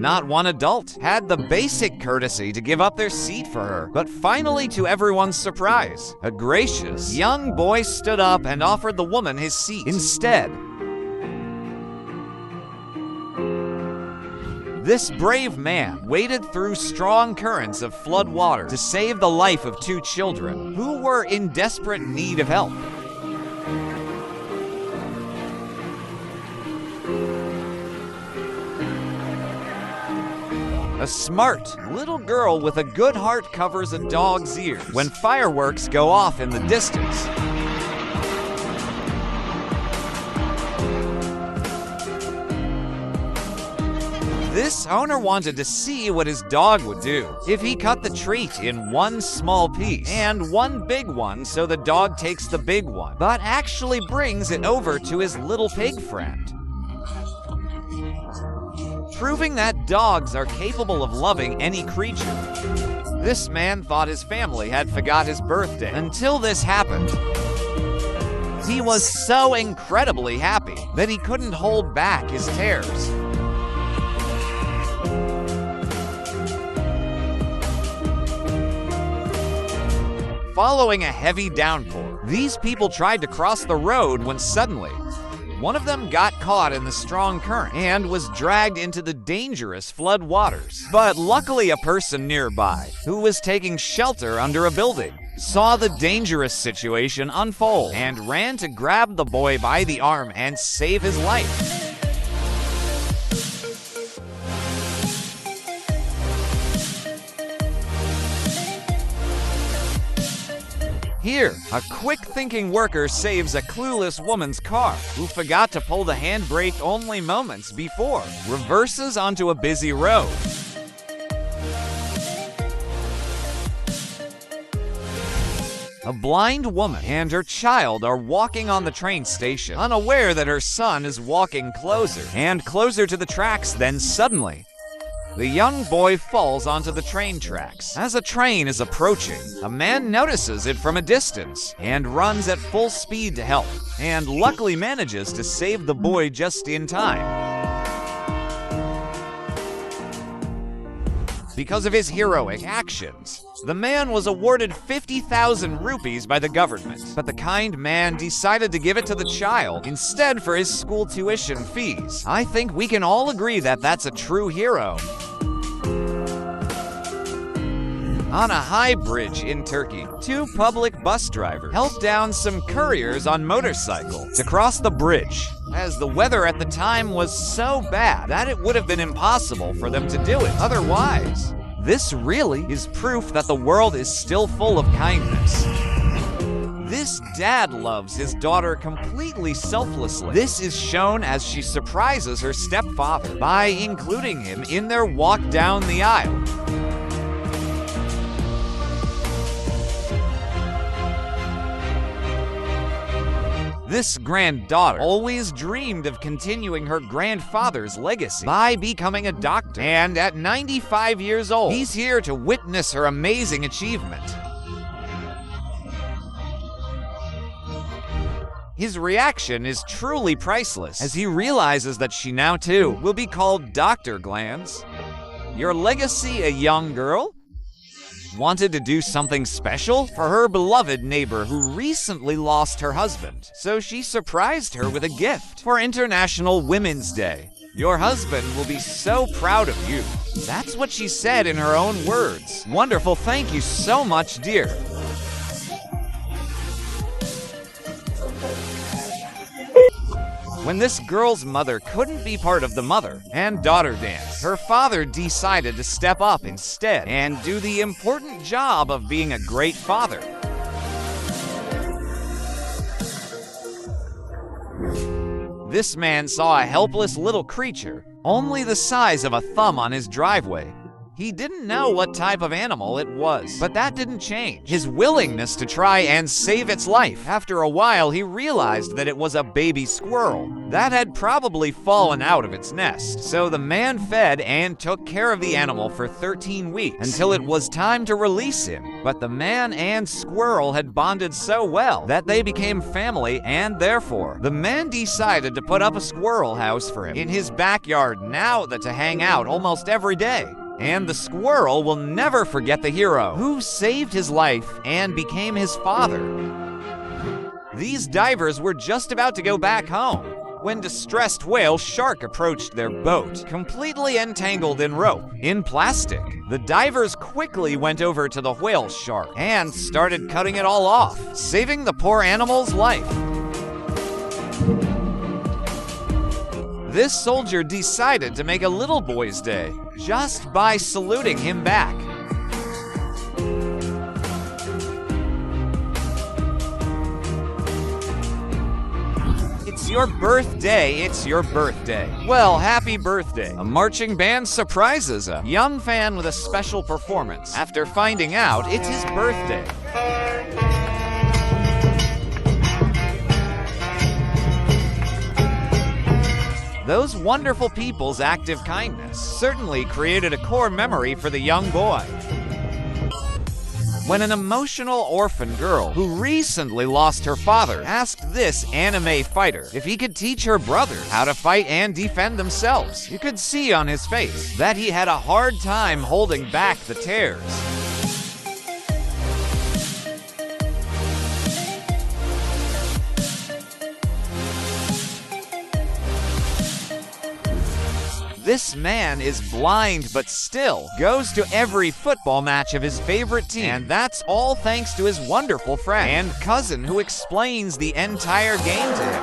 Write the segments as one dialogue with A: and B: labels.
A: not one adult had the basic courtesy to give up their seat for her. But finally, to everyone's surprise, a gracious young boy stood up and offered the woman his seat instead. This brave man waded through strong currents of flood water to save the life of 2 children who were in desperate need of help. A smart little girl with a good heart covers a dog's ears when fireworks go off in the distance. This owner wanted to see what his dog would do if he cut the treat in one small piece and one big one, so the dog takes the big one, but actually brings it over to his little pig friend, proving that dogs are capable of loving any creature. This man thought his family had forgot his birthday until this happened. He was so incredibly happy that he couldn't hold back his tears. Following a heavy downpour, these people tried to cross the road when suddenly, one of them got caught in the strong current and was dragged into the dangerous flood waters. But luckily, a person nearby, who was taking shelter under a building, saw the dangerous situation unfold and ran to grab the boy by the arm and save his life. Here, a quick-thinking worker saves a clueless woman's car who forgot to pull the handbrake only moments before, reverses onto a busy road. A blind woman and her child are walking on the train station, unaware that her son is walking closer and closer to the tracks. Then suddenly, the young boy falls onto the train tracks. As a train is approaching, a man notices it from a distance and runs at full speed to help, and luckily manages to save the boy just in time. Because of his heroic actions, the man was awarded 50,000 rupees by the government, but the kind man decided to give it to the child instead for his school tuition fees. I think we can all agree that that's a true hero. On a high bridge in Turkey, 2 public bus drivers helped down some couriers on motorcycles to cross the bridge, as the weather at the time was so bad that it would have been impossible for them to do it otherwise. This really is proof that the world is still full of kindness. This dad loves his daughter completely selflessly. This is shown as she surprises her stepfather by including him in their walk down the aisle. This granddaughter always dreamed of continuing her grandfather's legacy by becoming a doctor, and at 95 years old, he's here to witness her amazing achievement. His reaction is truly priceless as he realizes that she now too will be called Dr. Glands. Your legacy, a young girl? Wanted to do something special for her beloved neighbor who recently lost her husband, so she surprised her with a gift for International Women's Day. Your husband will be so proud of you. That's what she said in her own words. Wonderful, thank you so much, dear. When this girl's mother couldn't be part of the mother and daughter dance, her father decided to step up instead and do the important job of being a great father. This man saw a helpless little creature, only the size of a thumb on his driveway. He didn't know what type of animal it was, but that didn't change his willingness to try and save its life. After a while, he realized that it was a baby squirrel that had probably fallen out of its nest. So the man fed and took care of the animal for 13 weeks until it was time to release him. But the man and squirrel had bonded so well that they became family, and therefore the man decided to put up a squirrel house for him in his backyard now that to hang out almost every day. And the squirrel will never forget the hero who saved his life and became his father. These divers were just about to go back home when distressed whale shark approached their boat, completely entangled in rope, in plastic. The divers quickly went over to the whale shark and started cutting it all off, saving the poor animal's life. This soldier decided to make a little boy's day just by saluting him back. It's your birthday, it's your birthday. Well, happy birthday. A marching band surprises a young fan with a special performance after finding out it's his birthday. Those wonderful people's active kindness certainly created a core memory for the young boy. When an emotional orphan girl who recently lost her father asked this anime fighter if he could teach her brothers how to fight and defend themselves, you could see on his face that he had a hard time holding back the tears. This man is blind but still goes to every football match of his favorite team, and that's all thanks to his wonderful friend and cousin who explains the entire game to him.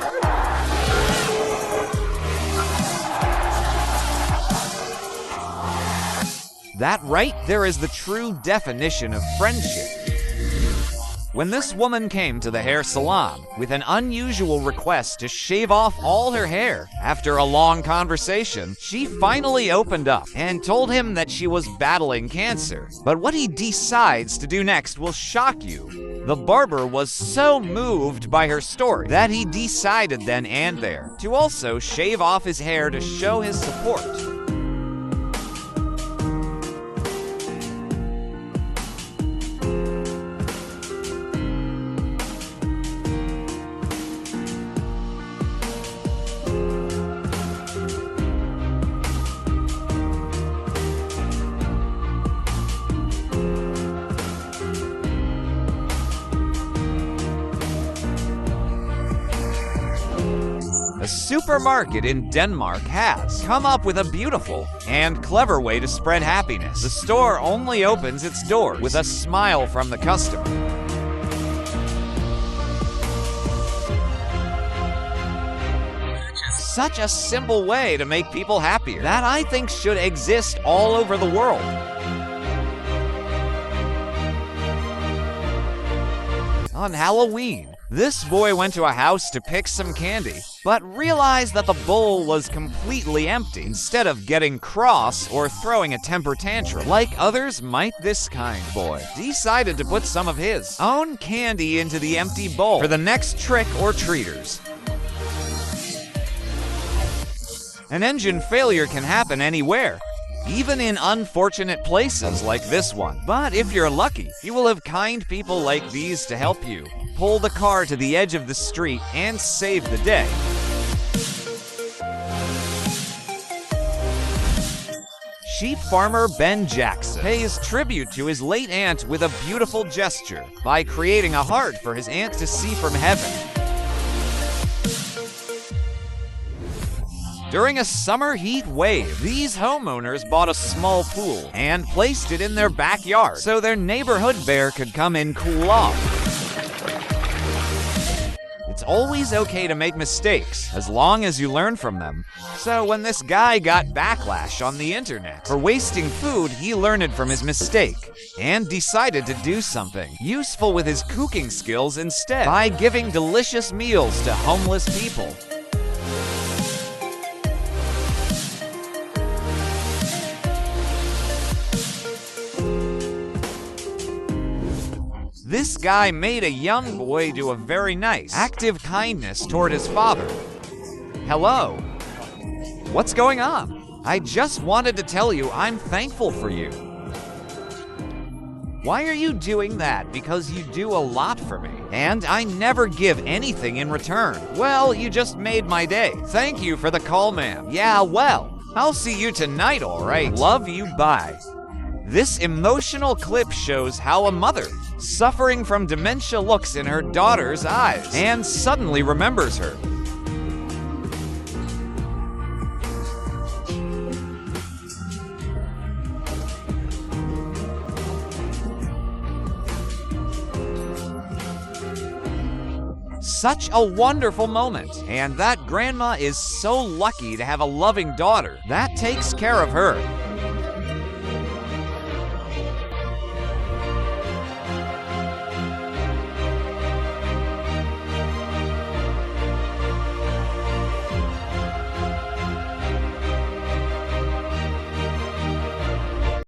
A: That right there is the true definition of friendship. When this woman came to the hair salon with an unusual request to shave off all her hair, after a long conversation, she finally opened up and told him that she was battling cancer. But what he decides to do next will shock you. The barber was so moved by her story that he decided then and there to also shave off his hair to show his support. A supermarket in Denmark has come up with a beautiful and clever way to spread happiness. The store only opens its doors with a smile from the customer. Such a simple way to make people happier that I think should exist all over the world. On Halloween, this boy went to a house to pick some candy, but realized that the bowl was completely empty. Instead of getting cross or throwing a temper tantrum like others might, this kind boy decided to put some of his own candy into the empty bowl for the next trick or treaters. An engine failure can happen anywhere, even in unfortunate places like this one. But if you're lucky, you will have kind people like these to help you pull the car to the edge of the street and save the day. Sheep farmer Ben Jackson pays tribute to his late aunt with a beautiful gesture by creating a heart for his aunt to see from heaven. During a summer heat wave, these homeowners bought a small pool and placed it in their backyard so their neighborhood bear could come and cool off. It's always okay to make mistakes, as long as you learn from them. So when this guy got backlash on the internet for wasting food, he learned from his mistake and decided to do something useful with his cooking skills instead by giving delicious meals to homeless people. guy made a young boy do a very nice, active kindness toward his father. Hello. What's going on? I just wanted to tell you I'm thankful for you. Why are you doing that? Because you do a lot for me, and I never give anything in return. Well, you just made my day. Thank you for the call, ma'am. Yeah, well, I'll see you tonight, all right? Love you, bye. This emotional clip shows how a mother suffering from dementia looks in her daughter's eyes and suddenly remembers her. Such a wonderful moment, and that grandma is so lucky to have a loving daughter that takes care of her.